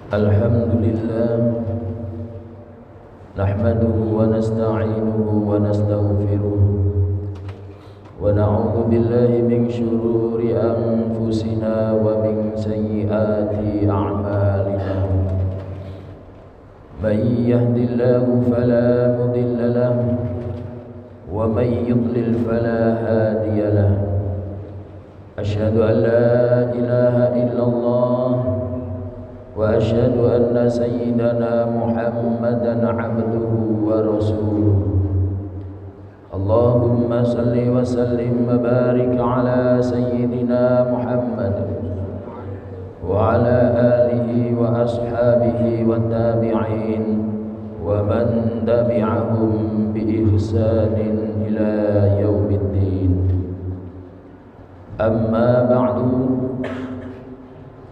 Alhamdulillah nahmaduhu wa nasta'inuhu wa nastaghfiruh wa na'udzu billahi min shururi anfusina wa min sayyiati a'malina. Man yahdihillahu fala mudilla lahu wa man yudlil fala hadiya lahu. Asyhadu an la ilaha illallah wa asyhadu anna sayyidana Muhammadan abduhu wa rasuluh. Allahumma salli wa sallim wa barik ala sayyidina Muhammad wa ala alihi wa ashabihi wa tabi'in wa man tabi'ahum bi ihsanin ila yaumiddin. Amma ba'du.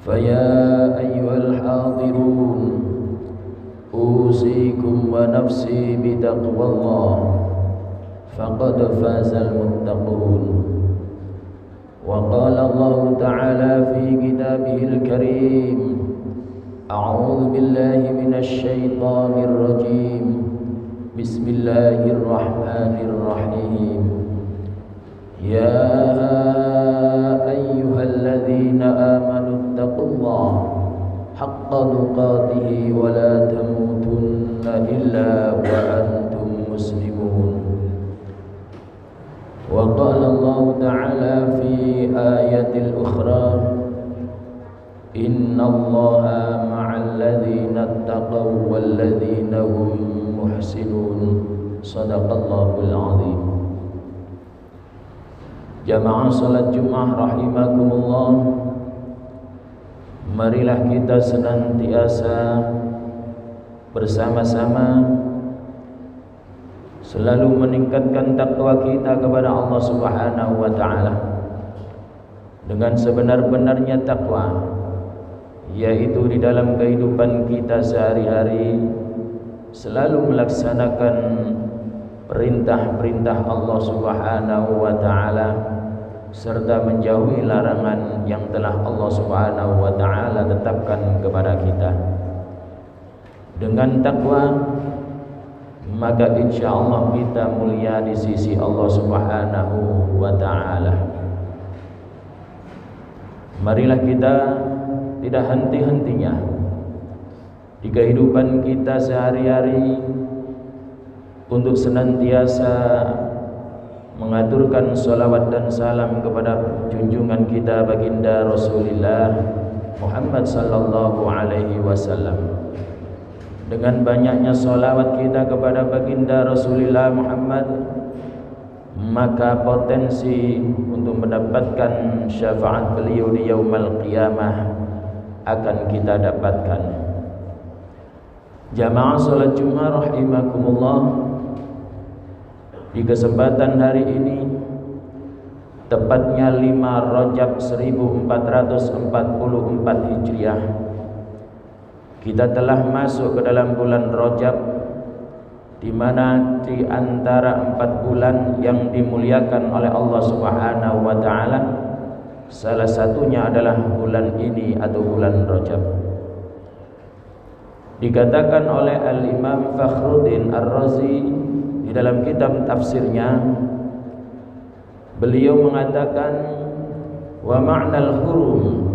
فيا أيها الحاضرون أوصيكم ونفسي بتقوى الله فقد فاز المتقون. وقال الله تعالى في كتابه الكريم أعوذ بالله من الشيطان الرجيم بسم الله الرحمن الرحيم يا أيها الذين آمنوا اتقوا الله حق تقاته ولا تموتن إلا وأنتم مسلمون. وقال الله تعالى في آية أخرى إن الله مع الذين اتقوا والذين هم محسنون. صدق الله العظيم. Jamaah salat Jumat rahimakumullah, marilah kita senantiasa bersama-sama selalu meningkatkan takwa kita kepada Allah Subhanahu wa taala dengan sebenar-benarnya takwa, yaitu di dalam kehidupan kita sehari-hari selalu melaksanakan perintah-perintah Allah Subhanahu wa taala serta menjauhi larangan yang telah Allah Subhanahu wa taala tetapkan kepada kita. Dengan takwa maka insyaallah kita mulia di sisi Allah Subhanahu wa taala. Marilah kita tidak henti-hentinya di kehidupan kita sehari-hari untuk senantiasa mengaturkan salawat dan salam kepada junjungan kita baginda Rasulullah Muhammad sallallahu alaihi wasallam. Dengan banyaknya salawat kita kepada baginda Rasulullah Muhammad, maka potensi untuk mendapatkan syafaat beliau di yaumul qiyamah akan kita dapatkan. Jamaah salat Jumat rahimakumullah, di kesempatan hari ini tepatnya 5 Rajab 1444 Hijriah, kita telah masuk ke dalam bulan Rajab, di mana di antara 4 bulan yang dimuliakan oleh Allah Subhanahu wa taala, salah satunya adalah bulan ini atau bulan Rajab. Dikatakan oleh Al-Imam Fakhruddin Ar-Razi di dalam kitab tafsirnya, beliau mengatakan wa ma'nal hurum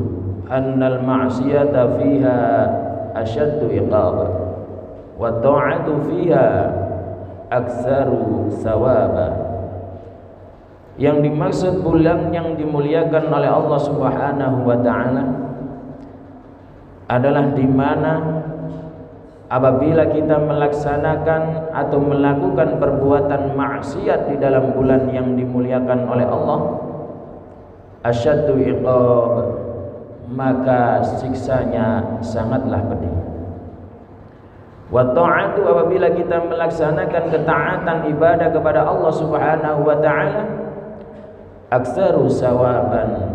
annal ma'siyata fiha asyaddu iqab wa ta'atu fiha aktsaru sawaba. Yang dimaksud bulan yang dimuliakan oleh Allah Subhanahu wa taala adalah di mana apabila kita melaksanakan atau melakukan perbuatan maksiat di dalam bulan yang dimuliakan oleh Allah, asyaddu iqab, maka siksanya sangatlah pedih. Wa ta'atu, apabila kita melaksanakan ketaatan ibadah kepada Allah Subhanahu wa taala, aktsaru sawaban,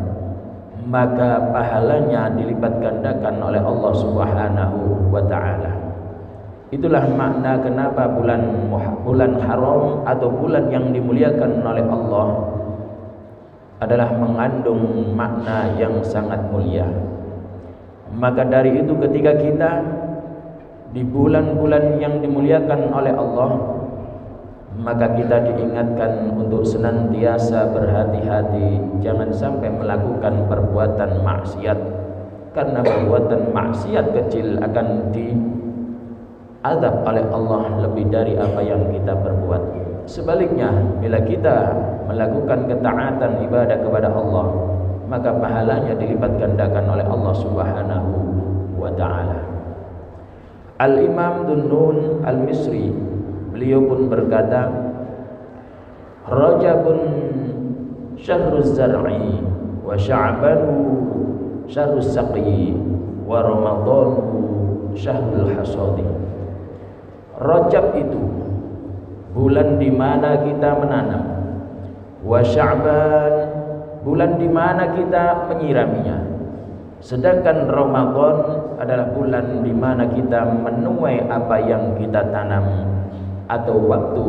maka pahalanya dilipat gandakan oleh Allah Subhanahu wa taala. Itulah makna kenapa bulan haram atau bulan yang dimuliakan oleh Allah adalah mengandung makna yang sangat mulia. Maka dari itu ketika kita di bulan-bulan yang dimuliakan oleh Allah, maka kita diingatkan untuk senantiasa berhati-hati, jangan sampai melakukan perbuatan maksiat, karena perbuatan maksiat kecil akan diazab oleh Allah lebih dari apa yang kita perbuat. Sebaliknya, bila kita melakukan ketaatan ibadah kepada Allah, maka pahalanya dilipat gandakan oleh Allah Subhanahu wa ta'ala. Al-Imam Dunnun Al-Misri, beliau pun berkata, Rajabun syahruz zar'i wa sya'banu syahruz saqi wa ramadhanu syahrul hasadi. Rajab itu bulan di mana kita menanam, wa sya'ban bulan di mana kita menyiraminya, sedangkan Ramadan adalah bulan di mana kita menuai apa yang kita tanam atau waktu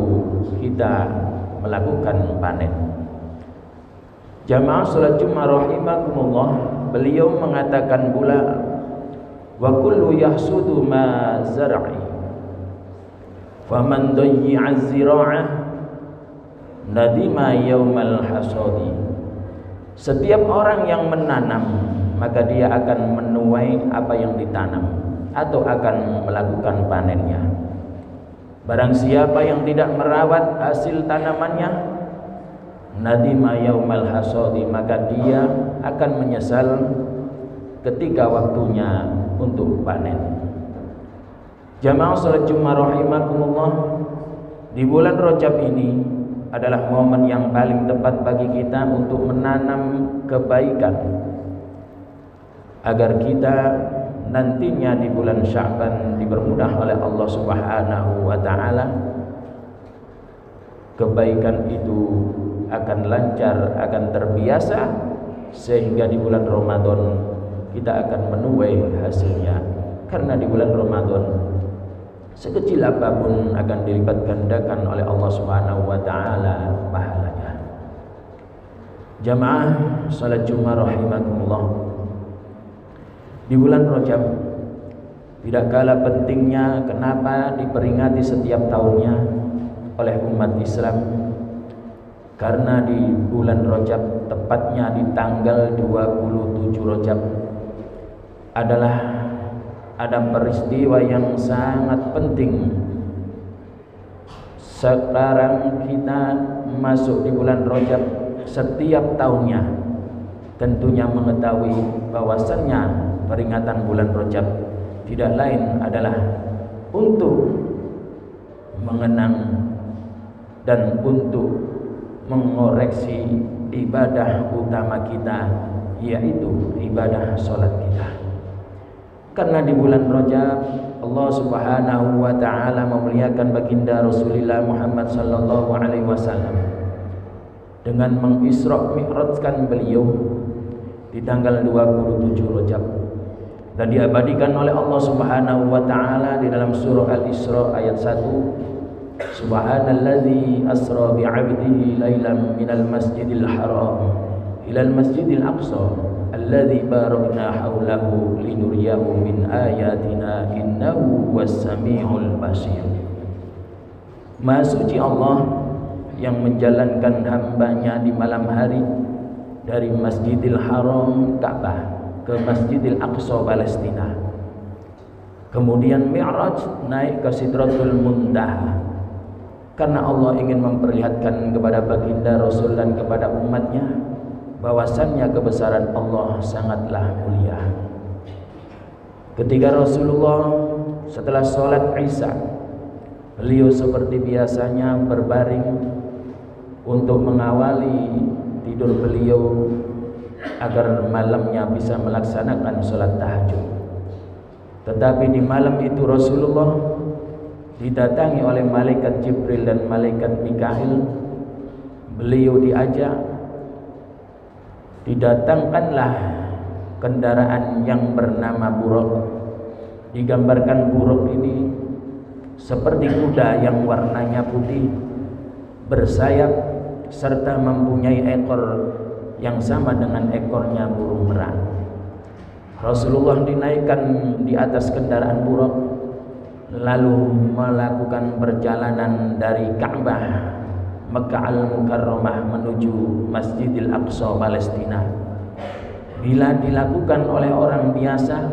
kita melakukan panen. Jamaah salat Jumat rahimakumullah, beliau mengatakan pula, wa kullu yahsudu ma zar'i faman dayyi'a az-zira'ah nadima yaumal hasadi. Setiap orang yang menanam, maka dia akan menuai apa yang ditanam atau akan melakukan panennya. Barang siapa yang tidak merawat hasil tanamannya, nadima yaumal hasadi, maka dia akan menyesal ketika waktunya untuk panen. Jamaah salat Jumat rahimakumullah, di bulan Rajab ini adalah momen yang paling tepat bagi kita untuk menanam kebaikan, agar kita nantinya di bulan Sya'ban dipermudah oleh Allah Subhanahu wa ta'ala. Kebaikan itu akan lancar, akan terbiasa, sehingga di bulan Ramadan kita akan menuai hasilnya. Karena di bulan Ramadan sekecil apapun akan dilipat gandakan oleh Allah Subhanahu wa ta'ala pahalanya. Jamaah salat Jumat rahimakumullah, di bulan Rajab tidak kalah pentingnya kenapa diperingati setiap tahunnya oleh umat Islam, karena di bulan Rajab, tepatnya di tanggal 27 Rajab, adalah ada peristiwa yang sangat penting. Sekarang kita masuk di bulan Rajab, setiap tahunnya tentunya mengetahui bahwasannya peringatan bulan Rajab tidak lain adalah untuk mengenang dan untuk mengoreksi ibadah utama kita, yaitu ibadah sholat kita. Karena di bulan Rajab Allah Subhanahu wa ta'ala memuliakan baginda Rasulullah Muhammad sallallahu alaihi wasallam dengan mengisra mi'rajkan beliau di tanggal 27 Rajab, dan diabadikan oleh Allah Subhanahu wa ta'ala di dalam surah Al-Isra ayat 1, Subhanalladzi asra bi'abdihi lailan minal masjidil haram ilal masjidil aqsa alladzi barakna haulahu linuriyahu min ayatina innahu was-sami'ul basir. Maha suci Allah yang menjalankan hambanya di malam hari dari Masjidil Haram Ka'bah ke Masjidil Aqsa Palestina, kemudian Mi'raj naik ke Sidratul Muntaha, karena Allah ingin memperlihatkan kepada baginda Rasul dan kepada umatnya bahwasannya kebesaran Allah sangatlah mulia. Ketika Rasulullah setelah sholat Isya, beliau seperti biasanya berbaring untuk mengawali tidur beliau agar malamnya bisa melaksanakan sholat tahajud. Tetapi di malam itu Rasulullah didatangi oleh malaikat Jibril dan malaikat Mikail. Beliau diajak, didatangkanlah kendaraan yang bernama Buraq. Digambarkan Buraq ini seperti kuda yang warnanya putih, bersayap, serta mempunyai ekor yang sama dengan ekornya burung merak. Rasulullah dinaikkan di atas kendaraan buruk, lalu melakukan perjalanan dari Ka'bah Makkah Al-Mukarramah menuju Masjidil Aqsa Palestina. Bila dilakukan oleh orang biasa,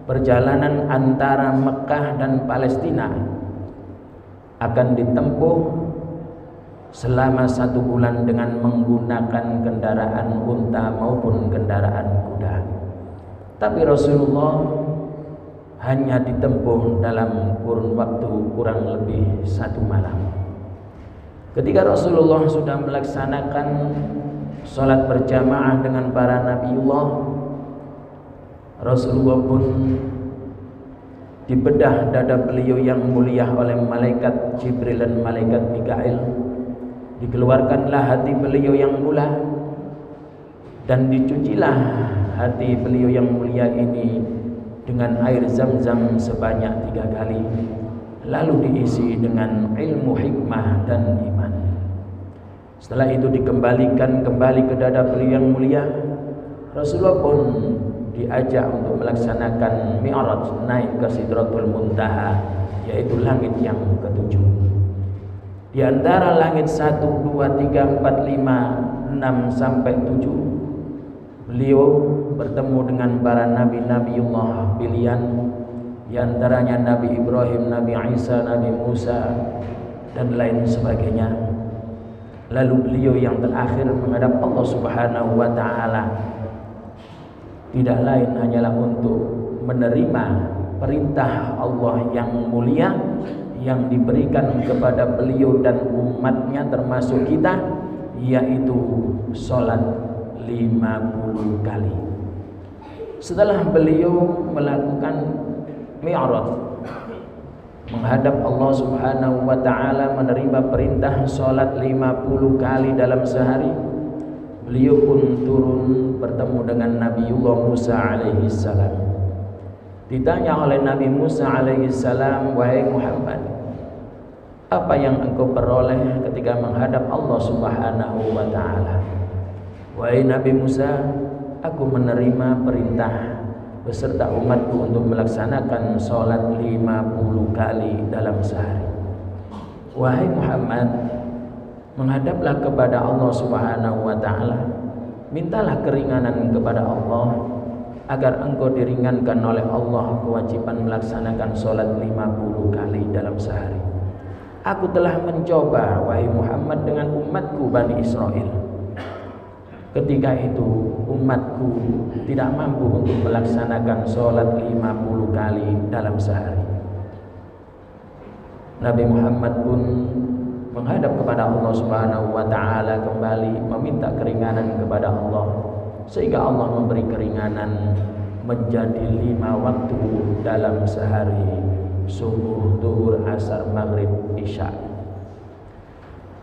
perjalanan antara Mekah dan Palestina akan ditempuh selama 1 bulan dengan menggunakan kendaraan unta maupun kendaraan kuda. Tapi Rasulullah hanya ditempuh dalam kurun waktu kurang lebih 1 malam. Ketika Rasulullah sudah melaksanakan sholat berjamaah dengan para nabiullah, Rasulullah pun dibedah dada beliau yang mulia oleh malaikat Jibril dan malaikat Mikail. Dikeluarkanlah hati beliau yang mula dan dicucilah hati beliau yang mulia ini dengan air zam-zam sebanyak 3 kali, lalu diisi dengan ilmu, hikmah dan iman. Setelah itu dikembalikan kembali ke dada beliau yang mulia. Rasulullah pun diajak untuk melaksanakan Mi'raj, naik ke Sidratul Muntaha, yaitu langit yang ke-7. Di antara langit 1, 2, 3, 4, 5, 6 sampai 7, beliau bertemu dengan para nabi-nabiullah pilihan, di antaranya Nabi Ibrahim, Nabi Isa, Nabi Musa dan lain sebagainya. Lalu beliau yang terakhir menghadap Allah Subhanahu wa taala, tidak lain hanyalah untuk menerima perintah Allah yang mulia yang diberikan kepada beliau dan umatnya termasuk kita, yaitu sholat 50 kali. Setelah beliau melakukan Mi'raj, menghadap Allah Subhanahu wa taala, menerima perintah sholat 50 kali dalam sehari, beliau pun turun bertemu dengan Nabiullah Musa alaihi salam. Ditanya oleh Nabi Musa alaihi salam, "Wahai Muhammad, apa yang engkau peroleh ketika menghadap Allah Subhanahu wa taala?" "Wahai Nabi Musa, aku menerima perintah beserta umatku untuk melaksanakan sholat 50 kali dalam sehari." "Wahai Muhammad, menghadaplah kepada Allah Subhanahu wa taala, mintalah keringanan kepada Allah agar engkau diringankan oleh Allah kewajiban melaksanakan sholat 50 kali dalam sehari. Aku telah mencoba, wahai Muhammad, dengan umatku Bani Israel. Ketika itu umatku tidak mampu untuk melaksanakan sholat 50 kali dalam sehari." Nabi Muhammad pun menghadap kepada Allah Subhanahu wa taala kembali, meminta keringanan kepada Allah, sehingga Allah memberi keringanan menjadi 5 waktu dalam sehari: subuh, zuhur, asar, maghrib, isya.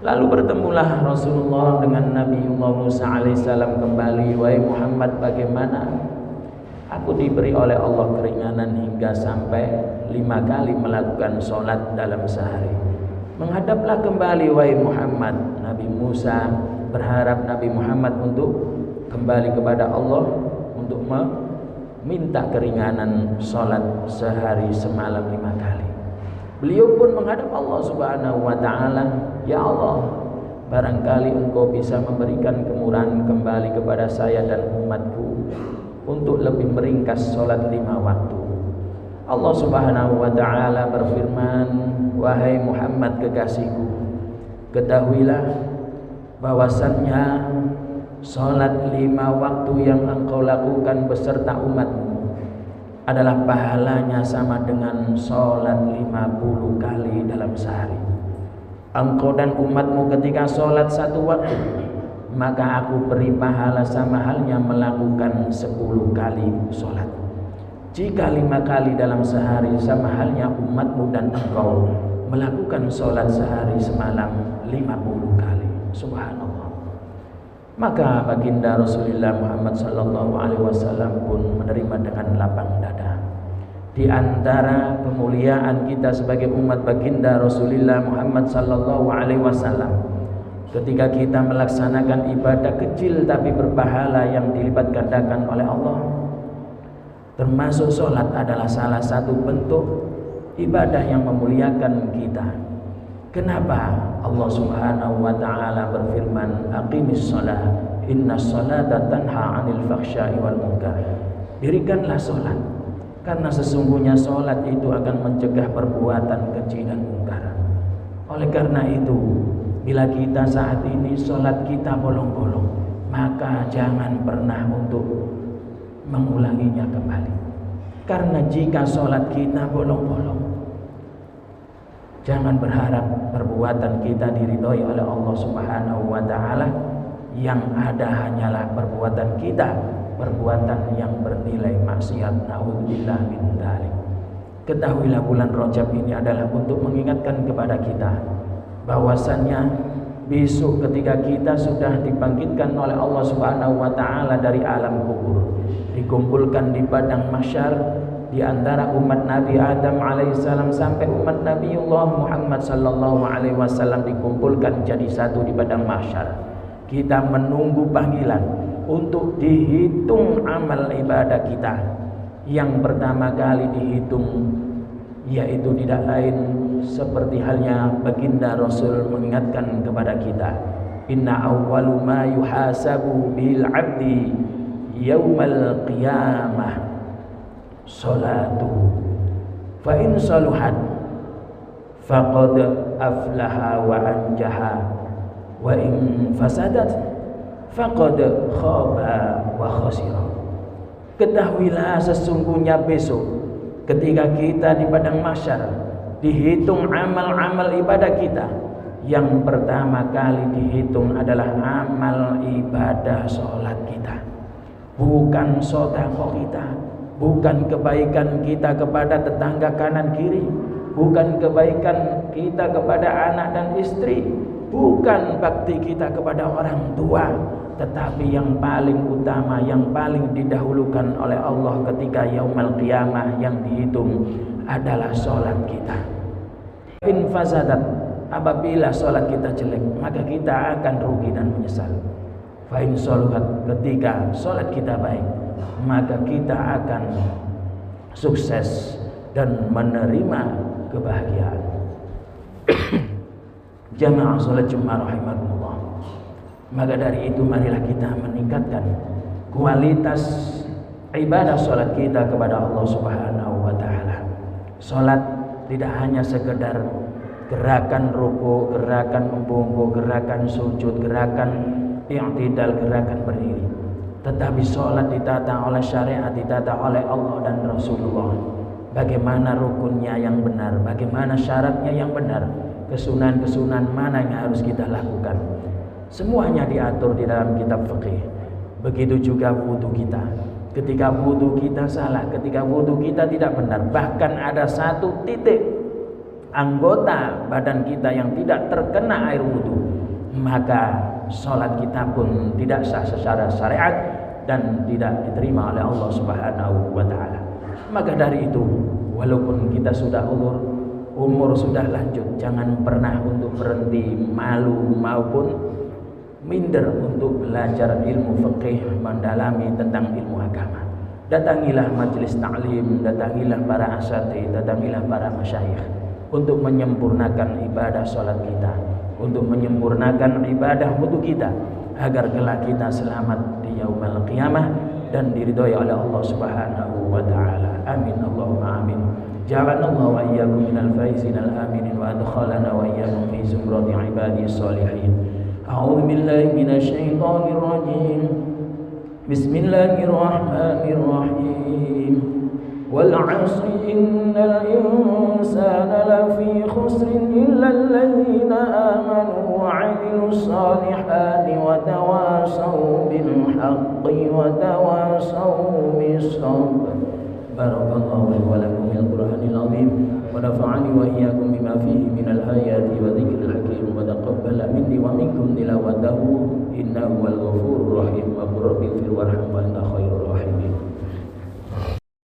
Lalu bertemulah Rasulullah dengan Nabiullah Musa alaihissalam kembali. "Wahai Muhammad, bagaimana? Aku diberi oleh Allah keringanan hingga sampai 5 kali melakukan sholat dalam sehari." "Menghadaplah kembali, wahai Muhammad." Nabi Musa berharap Nabi Muhammad untuk kembali kepada Allah untuk meminta keringanan sholat sehari semalam 5 kali. Beliau pun menghadap Allah Subhanahu wa taala, "Ya Allah, barangkali engkau bisa memberikan kemurahan kembali kepada saya dan umatku untuk lebih meringkas sholat 5 waktu." Allah Subhanahu wa taala berfirman, "Wahai Muhammad kekasihku, ketahuilah bahwasannya sholat 5 waktu yang engkau lakukan beserta umatmu adalah pahalanya sama dengan sholat 50 kali dalam sehari. Engkau dan umatmu ketika sholat 1 waktu, maka aku beri pahala sama halnya melakukan 10 kali sholat. Jika 5 kali dalam sehari, sama halnya umatmu dan engkau melakukan sholat sehari semalam 50 kali. Subhanallah." Maka baginda Rasulullah Muhammad sallallahu alaihi wasallam pun menerima dengan lapang dada. Di antara kemuliaan kita sebagai umat baginda Rasulullah Muhammad sallallahu alaihi wasallam, ketika kita melaksanakan ibadah kecil tapi berpahala yang dilipat gandakan oleh Allah, termasuk sholat adalah salah satu bentuk ibadah yang memuliakan kita. Kenapa Allah Subhanahu wa taala berfirman, aqimis shalah innas sholata tanha 'anil fahsya'i wal munkar. Dirikanlah sholat, karena sesungguhnya sholat itu akan mencegah perbuatan keji dan mungkar. Oleh karena itu, bila kita saat ini sholat kita bolong-bolong, maka jangan pernah untuk mengulanginya kembali. Karena jika sholat kita bolong-bolong, jangan berharap perbuatan kita diridhoi oleh Allah Subhanahu wa taala. Yang ada hanyalah perbuatan kita, perbuatan yang bernilai maksiat. Naudzubillah min dzalik. Ketahuilah bulan Rajab ini adalah untuk mengingatkan kepada kita bahwasannya besok ketika kita sudah dibangkitkan oleh Allah Subhanahu wa taala dari alam kubur, dikumpulkan di padang mahsyar di antara umat Nabi Adam alaihissalam sampai umat Nabiullah Muhammad sallallahu alaihi wasallam dikumpulkan jadi satu di padang mahsyar. Kita menunggu panggilan untuk dihitung amal ibadah kita. Yang pertama kali dihitung yaitu tidak lain seperti halnya baginda Rasul mengingatkan kepada kita, inna awwalu ma yuhasabu bil abdi yaumal qiyamah salatu fa in saluhat faqad aflaha wa anjaha wa in fasadat faqad khaba wa khasira. Ketahuilah sesungguhnya besok ketika kita di padang mahsyar dihitung amal-amal ibadah kita, yang pertama kali dihitung adalah amal ibadah sholat kita, bukan sedekah kita, bukan kebaikan kita kepada tetangga kanan kiri, bukan kebaikan kita kepada anak dan istri, bukan bakti kita kepada orang tua, tetapi yang paling utama, yang paling didahulukan oleh Allah ketika yaumul qiyamah yang dihitung adalah sholat kita. In fasadat, apabila sholat kita jelek, maka kita akan rugi dan menyesal. Fa in saluhat, ketika sholat kita baik, maka kita akan sukses dan menerima kebahagiaan. Jamaah sholat Jumat rahimakumullah. Maka dari itu marilah kita meningkatkan kualitas ibadah sholat kita kepada Allah Subhanahu wa taala. Sholat tidak hanya sekedar gerakan ruku, gerakan membungkuk, gerakan sujud, gerakan i'tidal, gerakan berdiri. Tetapi sholat ditata oleh syariat, ditata oleh Allah dan Rasulullah. Bagaimana rukunnya yang benar, bagaimana syaratnya yang benar, kesunahan-kesunahan mana yang harus kita lakukan. Semuanya diatur di dalam kitab fikih. Begitu juga wudu kita. Ketika wudu kita salah, ketika wudu kita tidak benar, bahkan ada satu titik anggota badan kita yang tidak terkena air wudu, maka sholat kita pun tidak sah secara syariat dan tidak diterima oleh Allah Subhanahu wa taala. Maka dari itu, walaupun kita sudah umur sudah lanjut, jangan pernah untuk berhenti malu maupun minder untuk belajar ilmu fikih, mendalami tentang ilmu agama. Datangilah majelis ta'lim, datangilah para asatidz, datangilah para masyayikh untuk menyempurnakan ibadah sholat kita, untuk menyempurnakan ibadah wudu kita, agar kelak kita selamat di yaumul qiyamah dan diridhoi oleh Allah Subhanahu wa taala. Amin Allahumma amin. Ja'alanallahu wa iyyakum minal faizin al-aminin wa adkhalana wa iyyakum fi zumrati ibadis sholihin. A'udzu billahi minasy syaithanir rajim. Bismillahirrahmanirrahim. Wal 'asri innal insana lafi khusrin illa alladziina aamanu wa 'amilus shalihati wa tawashaw bil haqqi wa tawashaw bis sabr. Barakallahu li wa lakum bil Qur'anil 'azim wa nafa'ani wa iyyakum bima fihi minal ayati wa dzikril hakim wa taqabbala minni wa minkum tilawatahu innahu wal ghafurur rahim wa rabbil warham wa anta khairul